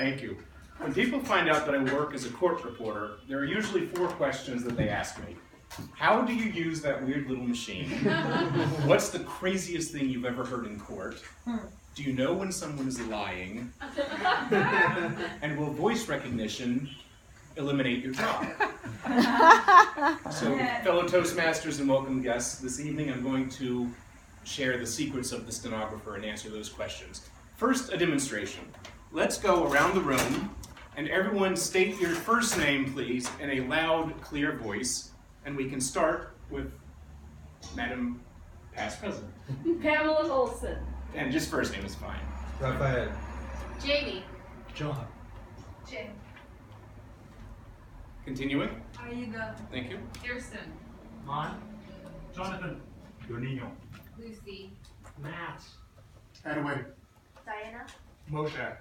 Thank you. When people find out that I work as a court reporter, there are usually 4 questions that they ask me. How do you use that weird little machine? What's the craziest thing you've ever heard in court? Do you know when someone is lying? And will voice recognition eliminate your job? So, fellow Toastmasters and welcome guests, this evening I'm going to share the secrets of the stenographer and answer those questions. First, a demonstration. Let's go around the room and everyone state your first name, please, in a loud, clear voice. And we can start with Madam Past President. Pamela Olson. And just first name is fine. Raphael. Jamie. John. Jim. Continuing. Aida. Thank you. Kirsten. Mon. Jonathan. Donino. Lucy. Matt. Hadaway. Diana. Moshe.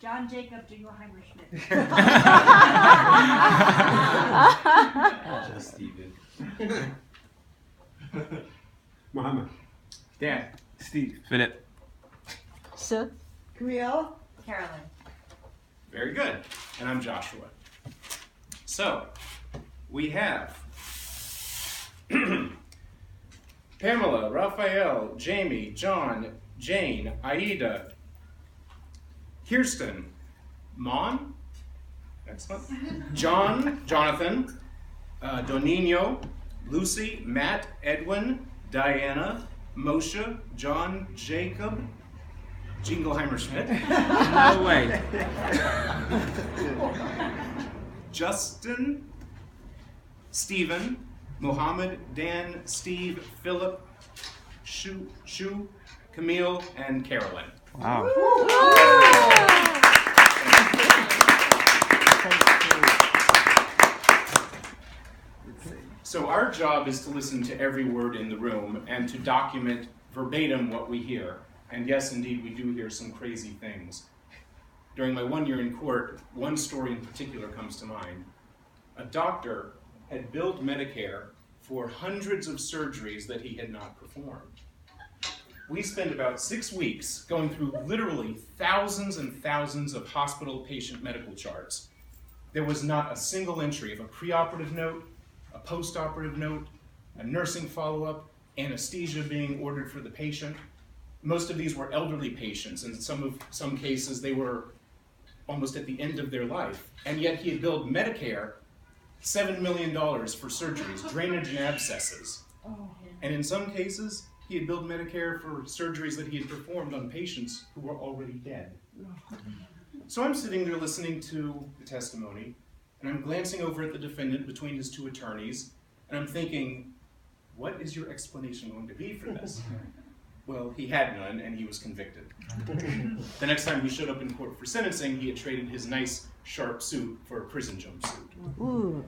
John Jacob Jingleheimer Schmidt. Just Steven. Muhammad. Dan. Steve. Philip. Sir. Camille. Carolyn. Very good. And I'm Joshua. So, we have Pamela, Raphael, Jamie, John, Jane, Aida, Kirsten, Mon, excellent, John, Jonathan, Donino, Lucy, Matt, Edwin, Diana, Moshe, John, Jacob, Jingleheimer Schmidt. No way. Justin, Stephen, Muhammad, Dan, Steve, Philip, Shu, Camille, and Carolyn. Wow. So our job is to listen to every word in the room and to document verbatim what we hear. And yes, indeed, we do hear some crazy things. During my 1 year in court, one story in particular comes to mind. A doctor had billed Medicare for hundreds of surgeries that he had not performed. We spent about 6 weeks going through literally thousands and thousands of hospital patient medical charts. There was not a single entry of a preoperative note, a post-operative note, a nursing follow-up, anesthesia being ordered for the patient. Most of these were elderly patients, and in some cases they were almost at the end of their life. And yet he had billed Medicare $7 million for surgeries, drainage and abscesses. And in some cases, he had billed Medicare for surgeries that he had performed on patients who were already dead. So I'm sitting there listening to the testimony, and I'm glancing over at the defendant between his 2 attorneys, and I'm thinking, what is your explanation going to be for this? Well, he had none, and he was convicted. The next time he showed up in court for sentencing, he had traded his nice, sharp suit for a prison jumpsuit. Ooh.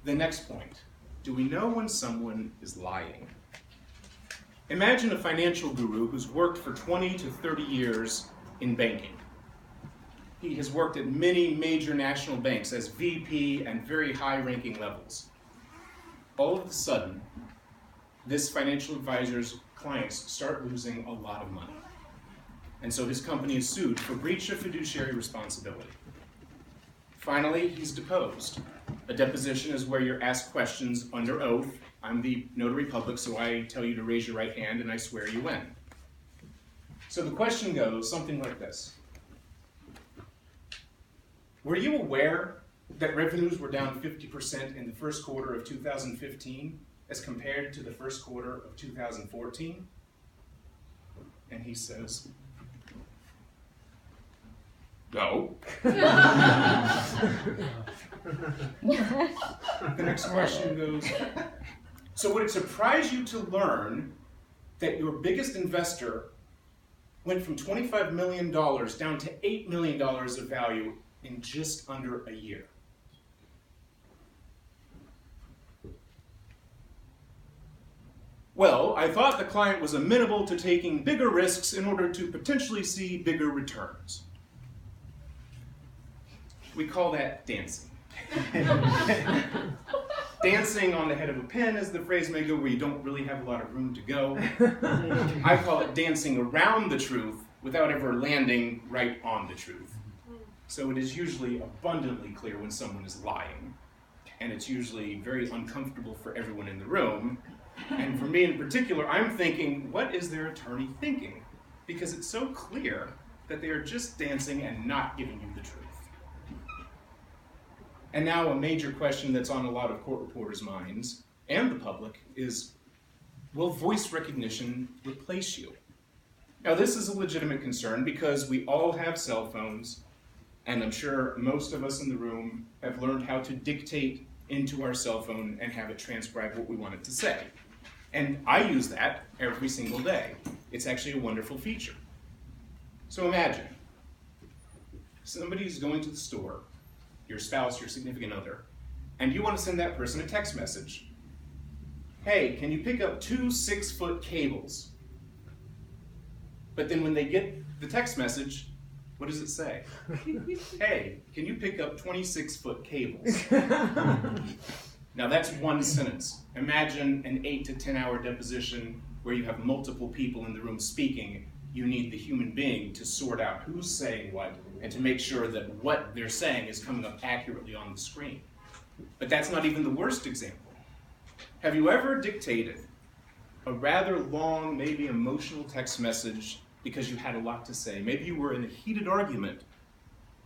The next point, do we know when someone is lying? Imagine a financial guru who's worked for 20 to 30 years in banking. He has worked at many major national banks as VP and very high-ranking levels. All of a sudden, this financial advisor's clients start losing a lot of money. And so his company is sued for breach of fiduciary responsibility. Finally, he's deposed. A deposition is where you're asked questions under oath. I'm the notary public, so I tell you to raise your right hand and I swear you in. So the question goes something like this. Were you aware that revenues were down 50% in the first quarter of 2015 as compared to the first quarter of 2014? And he says, no. The next question goes, so would it surprise you to learn that your biggest investor went from $25 million down to $8 million of value in just under a year? Well, I thought the client was amenable to taking bigger risks in order to potentially see bigger returns. We call that dancing. Dancing on the head of a pin, as the phrase may go, where you don't really have a lot of room to go. I call it dancing around the truth without ever landing right on the truth. So it is usually abundantly clear when someone is lying. And it's usually very uncomfortable for everyone in the room. And for me in particular, I'm thinking, what is their attorney thinking? Because it's so clear that they are just dancing and not giving you the truth. And now a major question that's on a lot of court reporters' minds, and the public, is, will voice recognition replace you? Now this is a legitimate concern because we all have cell phones, and I'm sure most of us in the room have learned how to dictate into our cell phone and have it transcribe what we want it to say. And I use that every single day. It's actually a wonderful feature. So imagine, somebody's going to the store, your spouse, your significant other, and you want to send that person a text message. Hey, can you pick up 2 6-foot cables? But then when they get the text message, what does it say? Hey, can you pick up 26-foot cables? Now that's one sentence. Imagine an 8 to 10 hour deposition where you have multiple people in the room speaking. You need the human being to sort out who's saying what and to make sure that what they're saying is coming up accurately on the screen. But that's not even the worst example. Have you ever dictated a rather long, maybe emotional text message because you had a lot to say? Maybe you were in a heated argument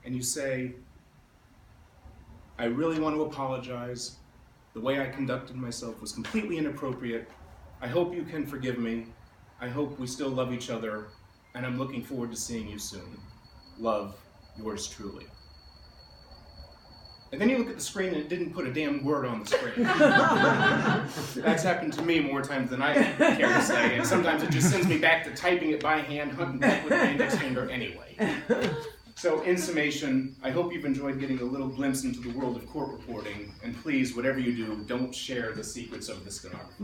and you say, I really want to apologize. The way I conducted myself was completely inappropriate. I hope you can forgive me. I hope we still love each other, and I'm looking forward to seeing you soon. Love, yours truly. And then you look at the screen and it didn't put a damn word on the screen. That's happened to me more times than I care to say, and sometimes it just sends me back to typing it by hand, hunting back with my index finger anyway. So in summation, I hope you've enjoyed getting a little glimpse into the world of court reporting, and please, whatever you do, don't share the secrets of the stenographer.